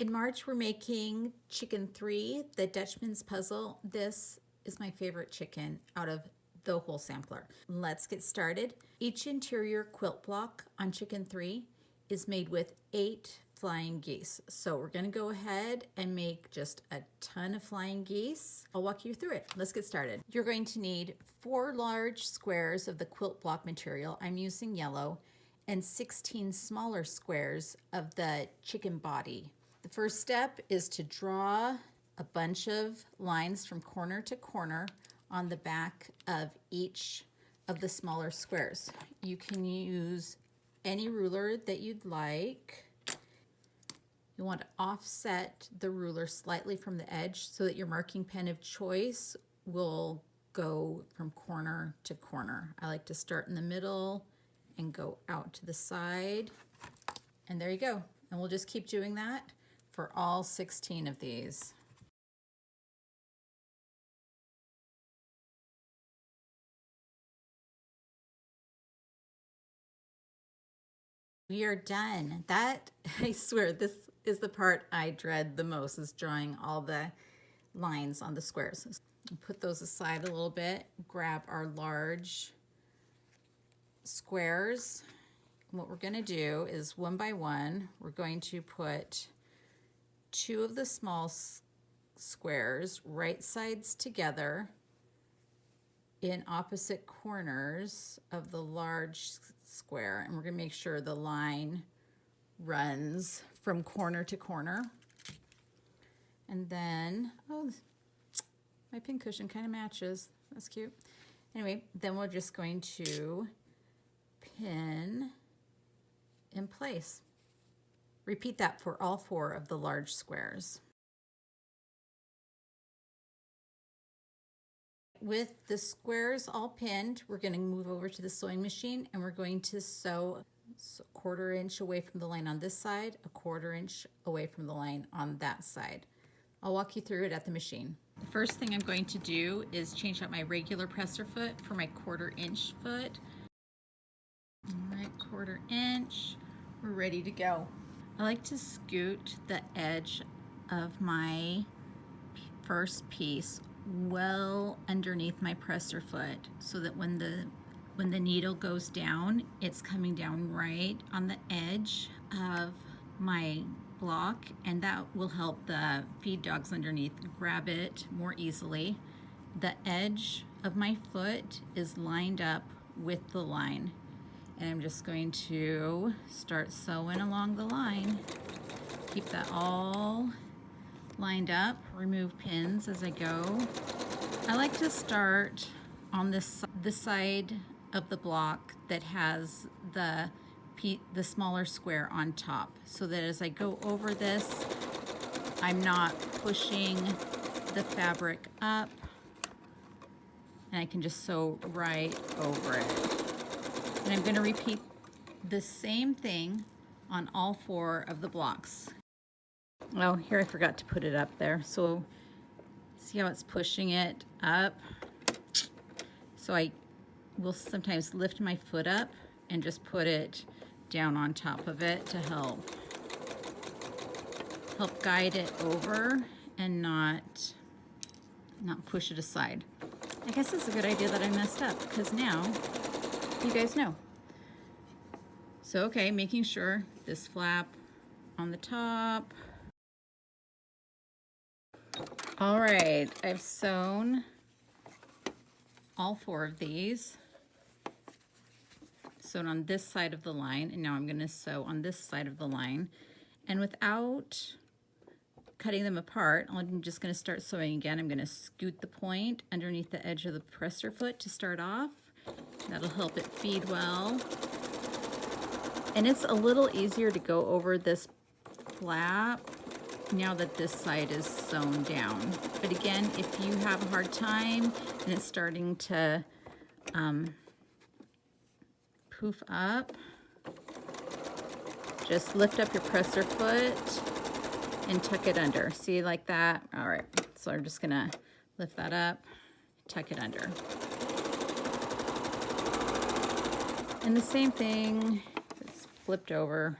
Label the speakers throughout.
Speaker 1: In March, we're making chicken 3, the Dutchman's puzzle. This is my favorite chicken out of the whole sampler. Let's get started. Each interior quilt block on chicken 3 is made with 8 flying geese. So we're gonna go ahead and make just a ton of flying geese. I'll walk you through it. Let's get started. You're going to need 4 large squares of the quilt block material. I'm using yellow, and 16 smaller squares of the chicken body. The first step is to draw a bunch of lines from corner to corner on the back of each of the smaller squares. You can use any ruler that you'd like. You want to offset the ruler slightly from the edge so that your marking pen of choice will go from corner to corner. I like to start in the middle and go out to the side. And there you go. And we'll just keep doing that for all 16 of these. We are done. That, I swear, this is the part I dread the most, is drawing all the lines on the squares. Put those aside a little bit, grab our large squares. What we're gonna do is one by one, we're going to put 2 of the small squares right sides together in opposite corners of the large square, and we're gonna make sure the line runs from corner to corner. And then, oh, my pincushion kind of matches. That's cute. Anyway, then we're just going to pin in place. Repeat that for all 4 of the large squares. With the squares all pinned, we're going to move over to the sewing machine and we're going to sew a 1/4 inch away from the line on this side, a 1/4 inch away from the line on that side. I'll walk you through it at the machine. The first thing I'm going to do is change out my regular presser foot for my 1/4 inch foot. All right, 1/4 inch, we're ready to go. I like to scoot the edge of my first piece well underneath my presser foot so that when the needle goes down, it's coming down right on the edge of my block, and that will help the feed dogs underneath grab it more easily. The edge of my foot is lined up with the line. And I'm just going to start sewing along the line. Keep that all lined up, remove pins as I go. I like to start on this side of the block that has the smaller square on top, so that as I go over this, I'm not pushing the fabric up, and I can just sew right over it. And I'm going to repeat the same thing on all 4 of the blocks. Oh, here I forgot to put it up there. So see how it's pushing it up? So I will sometimes lift my foot up and just put it down on top of it to help guide it over and not push it aside. I guess it's a good idea that I messed up, because now you guys know. So, okay, making sure this flap on the top. All right, I've sewn all 4 of these. Sewn on this side of the line, and now I'm going to sew on this side of the line. And without cutting them apart, I'm just going to start sewing again. I'm going to scoot the point underneath the edge of the presser foot to start off. That'll help it feed well. And it's a little easier to go over this flap now that this side is sewn down. But again, if you have a hard time and it's starting to poof up, just lift up your presser foot and tuck it under. See, like that? All right, so I'm just gonna lift that up, tuck it under. And the same thing, it's flipped over,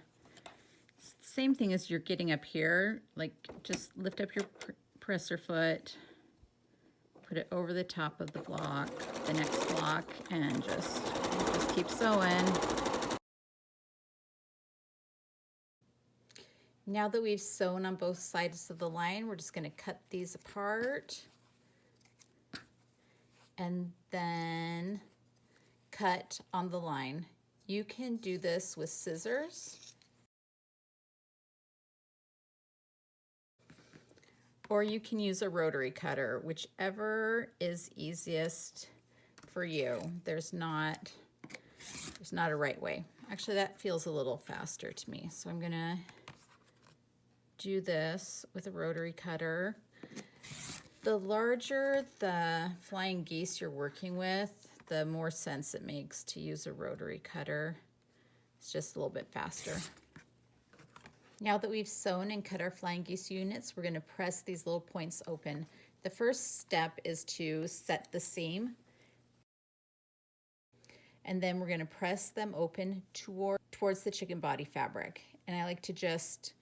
Speaker 1: same thing as you're getting up here, like just lift up your presser foot, put it over the top of the block, the next block, and just keep sewing. Now that we've sewn on both sides of the line, we're just going to cut these apart and then cut on the line. You can do this with scissors, or you can use a rotary cutter, whichever is easiest for you. There's not a right way. Actually, that feels a little faster to me. So I'm gonna do this with a rotary cutter. The larger the flying geese you're working with, the more sense it makes to use a rotary cutter. It's just a little bit faster. Now that we've sewn and cut our flying geese units, we're going to press these little points open. The first step is to set the seam, and then we're going to press them open towards the chicken body fabric. And I like to just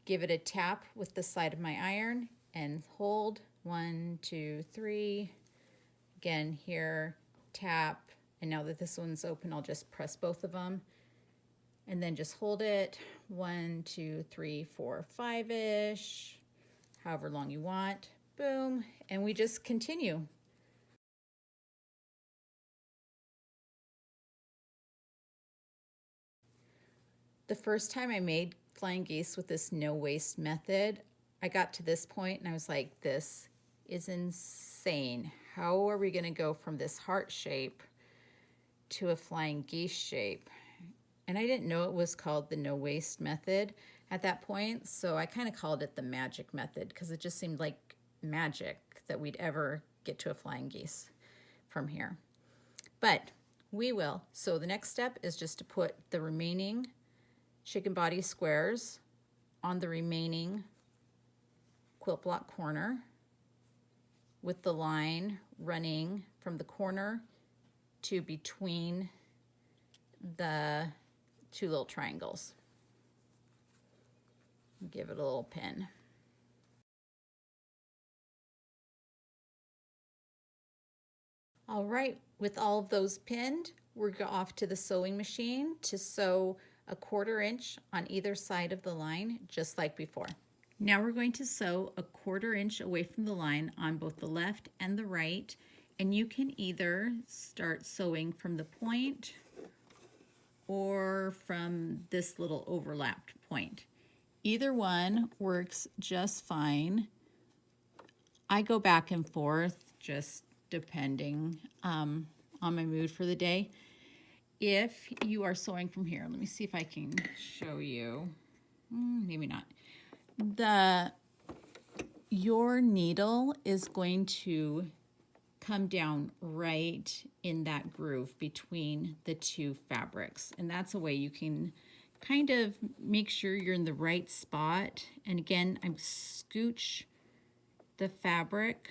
Speaker 1: give it a tap with the side of my iron and hold 1, 2, 3. Again here, tap, and now that this one's open, I'll just press both of them. And then just hold it 1, 2, 3, 4, 5-ish, however long you want. Boom, and we just continue. The first time I made flying geese with this no waste method, I got to this point and I was like, this is insane. How are we going to go from this heart shape to a flying geese shape? And I didn't know it was called the no waste method at that point, so I kind of called it the magic method because it just seemed like magic that we'd ever get to a flying geese from here. But we will. So the next step is just to put the remaining chicken body squares on the remaining quilt block corner with the line running from the corner to between the two little triangles. Give it a little pin. All right, with all of those pinned, we're off to the sewing machine to sew a 1/4 inch on either side of the line, just like before. Now we're going to sew a 1/4 inch away from the line on both the left and the right, and you can either start sewing from the point or from this little overlapped point. Either one works just fine. I go back and forth just depending on my mood for the day. If you are sewing from here, let me see if I can show you. Maybe not. Your needle is going to come down right in that groove between the two fabrics. And that's a way you can kind of make sure you're in the right spot. And again, I scooch the fabric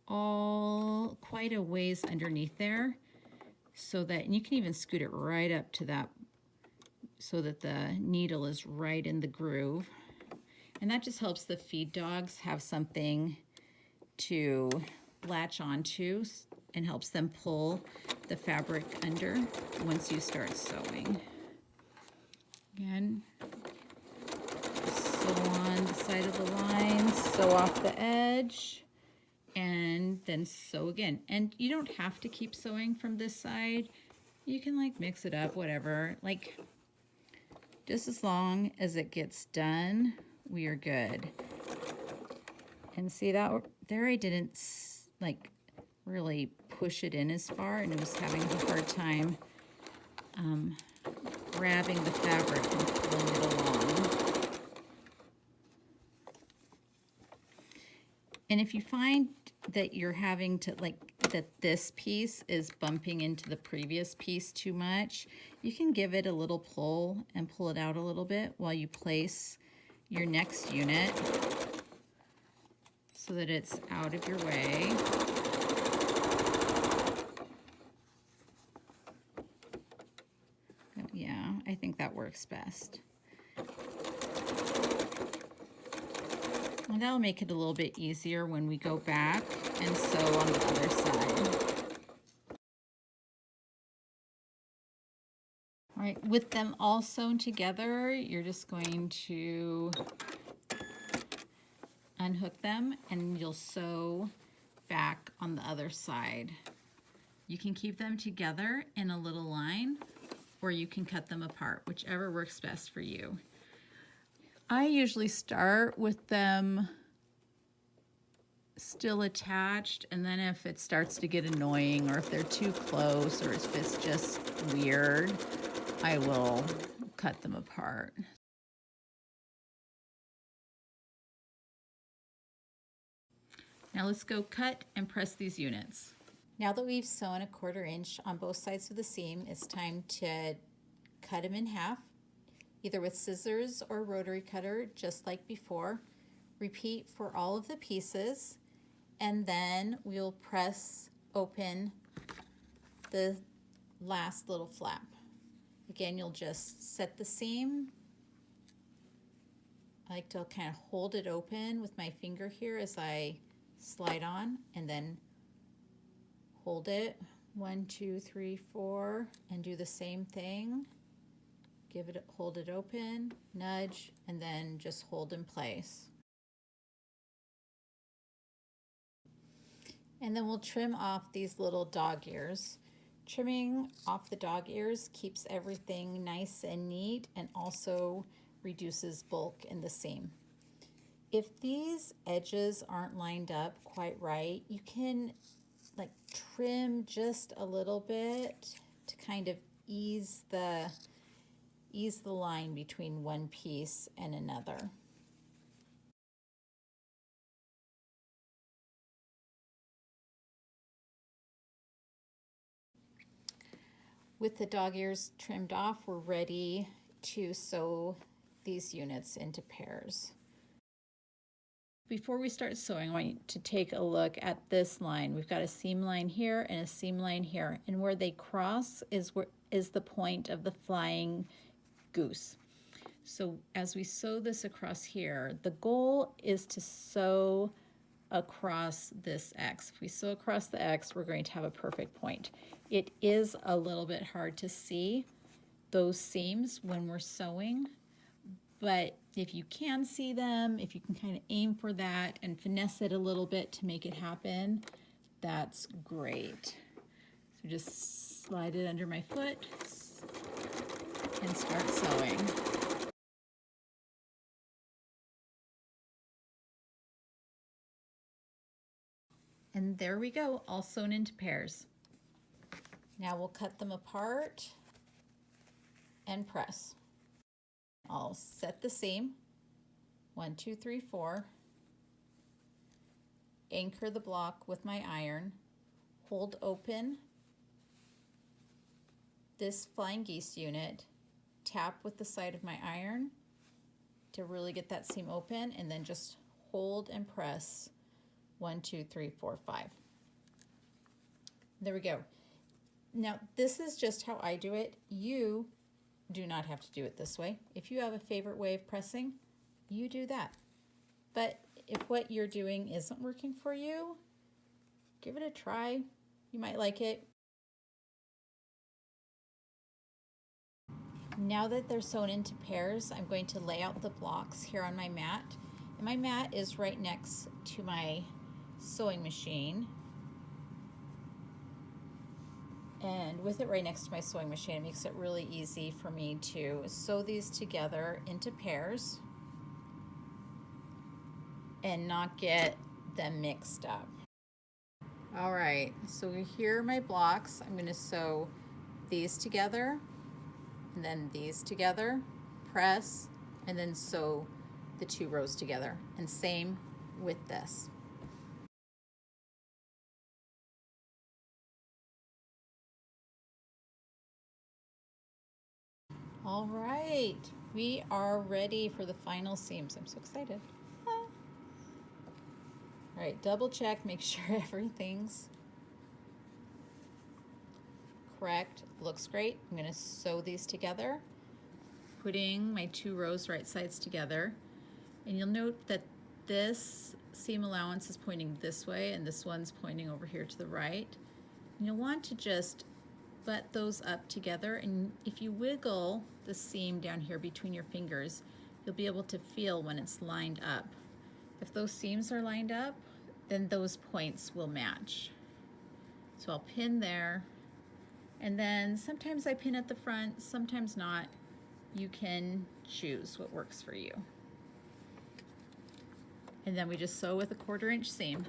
Speaker 1: all quite a ways underneath there so that, and you can even scoot it right up to that so that the needle is right in the groove. And that just helps the feed dogs have something to latch onto and helps them pull the fabric under once you start sewing. Again, sew on the side of the line, sew off the edge, and then sew again. And you don't have to keep sewing from this side. You can like mix it up, whatever. Like just as long as it gets done, we are good. And see that there I didn't like really push it in as far, and it was having a hard time grabbing the fabric and pulling it along. And if you find that you're having to that this piece is bumping into the previous piece too much, you can give it a little pull and pull it out a little bit while you place your next unit so that it's out of your way. Yeah, I think that works best. And that'll make it a little bit easier when we go back and sew on the other side. All right, with them all sewn together, you're just going to unhook them and you'll sew back on the other side. You can keep them together in a little line or you can cut them apart, whichever works best for you. I usually start with them still attached, and then if it starts to get annoying or if they're too close or if it's just weird, I will cut them apart. Now let's go cut and press these units. Now that we've sewn a 1/4 inch on both sides of the seam, it's time to cut them in half, either with scissors or rotary cutter, just like before. Repeat for all of the pieces, and then we'll press open the last little flap. Again, you'll just set the seam. I like to kind of hold it open with my finger here as I slide on, and then hold it 1, 2, 3, 4, and do the same thing. Hold it open, nudge, and then just hold in place. And then we'll trim off these little dog ears. Trimming off the dog ears keeps everything nice and neat and also reduces bulk in the seam. If these edges aren't lined up quite right, you can like trim just a little bit to kind of ease the line between one piece and another. With the dog ears trimmed off, we're ready to sew these units into pairs. Before we start sewing, I want you to take a look at this line. We've got a seam line here and a seam line here, and where they cross is the point of the flying goose. So as we sew this across here, the goal is to sew across this X. If we sew across the X, we're going to have a perfect point. It is a little bit hard to see those seams when we're sewing, but if you can see them, if you can kind of aim for that and finesse it a little bit to make it happen, that's great. So just slide it under my foot and start sewing. And there we go, all sewn into pairs. Now we'll cut them apart and press. I'll set the seam, 1, 2, 3, 4, anchor the block with my iron, hold open this flying geese unit, tap with the side of my iron to really get that seam open, and then just hold and press 1, 2, 3, 4, 5. There we go. Now this is just how I do it. You do not have to do it this way. If you have a favorite way of pressing, you do that. But if what you're doing isn't working for you, give it a try. You might like it. Now that they're sewn into pairs, I'm going to lay out the blocks here on my mat. And my mat is right next to my sewing machine. And with it right next to my sewing machine, it makes it really easy for me to sew these together into pairs and not get them mixed up. All right, so here are my blocks. I'm going to sew these together and then these together, press, and then sew the 2 rows together. And same with this. All right, we are ready for the final seams. I'm so excited. All right, double check, make sure everything's correct. Looks great. I'm going to sew these together, putting my 2 rows right sides together. And you'll note that this seam allowance is pointing this way and this one's pointing over here to the right. And you'll want to just butt those up together, and if you wiggle the seam down here between your fingers, you'll be able to feel when it's lined up. If those seams are lined up, then those points will match. So I'll pin there, and then sometimes I pin at the front, sometimes not. You can choose what works for you. And then we just sew with a 1/4 inch seam.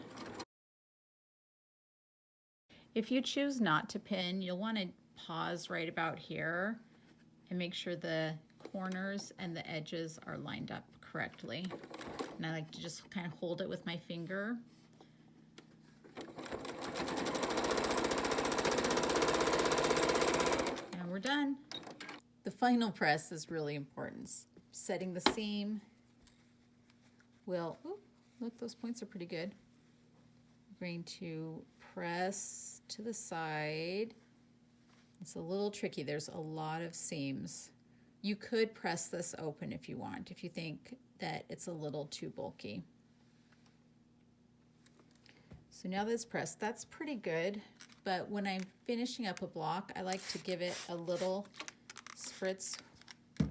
Speaker 1: If you choose not to pin, you'll want to pause right about here and make sure the corners and the edges are lined up correctly. And I like to just kind of hold it with my finger. And we're done. The final press is really important. Setting the seam will, ooh, look, those points are pretty good. I'm going to press to the side. It's a little tricky. There's a lot of seams. You could press this open if you want, if you think that it's a little too bulky. So now that it's pressed, that's pretty good. But when I'm finishing up a block, I like to give it a little spritz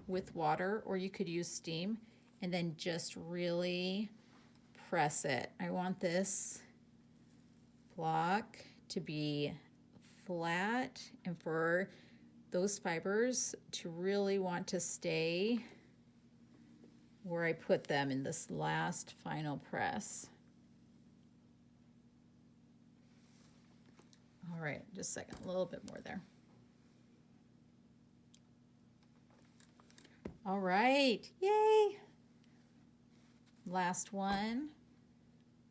Speaker 1: with water, or you could use steam, and then just really press it. I want this block to be flat and for those fibers to really want to stay where I put them in this last final press. All right, just a second, a little bit more there. All right, yay! Last one,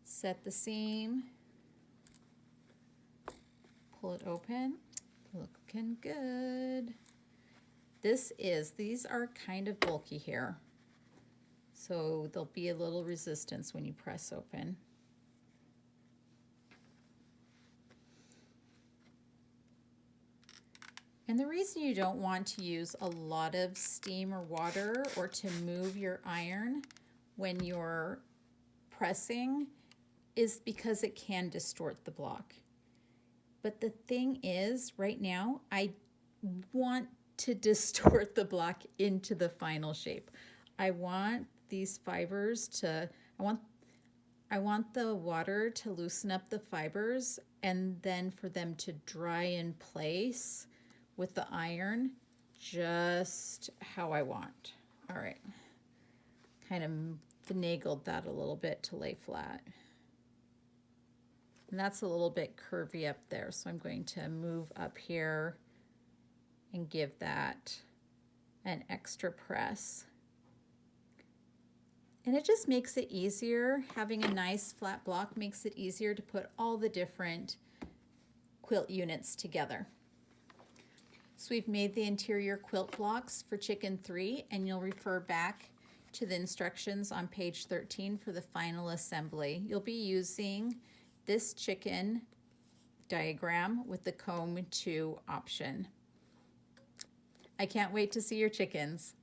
Speaker 1: set the seam, pull it open, looking good. These are kind of bulky here, so there'll be a little resistance when you press open. And the reason you don't want to use a lot of steam or water or to move your iron when you're pressing is because it can distort the block. But the thing is, right now, I want to distort the block into the final shape. I want these fibers to, I want the water to loosen up the fibers and then for them to dry in place with the iron just how I want. All right, kind of finagled that a little bit to lay flat. And that's a little bit curvy up there, so I'm going to move up here and give that an extra press. And it just makes it easier. Having a nice flat block makes it easier to put all the different quilt units together. So we've made the interior quilt blocks for Chicken 3, and you'll refer back to the instructions on page 13 for the final assembly. You'll be using this chicken diagram with the comb to option. I can't wait to see your chickens.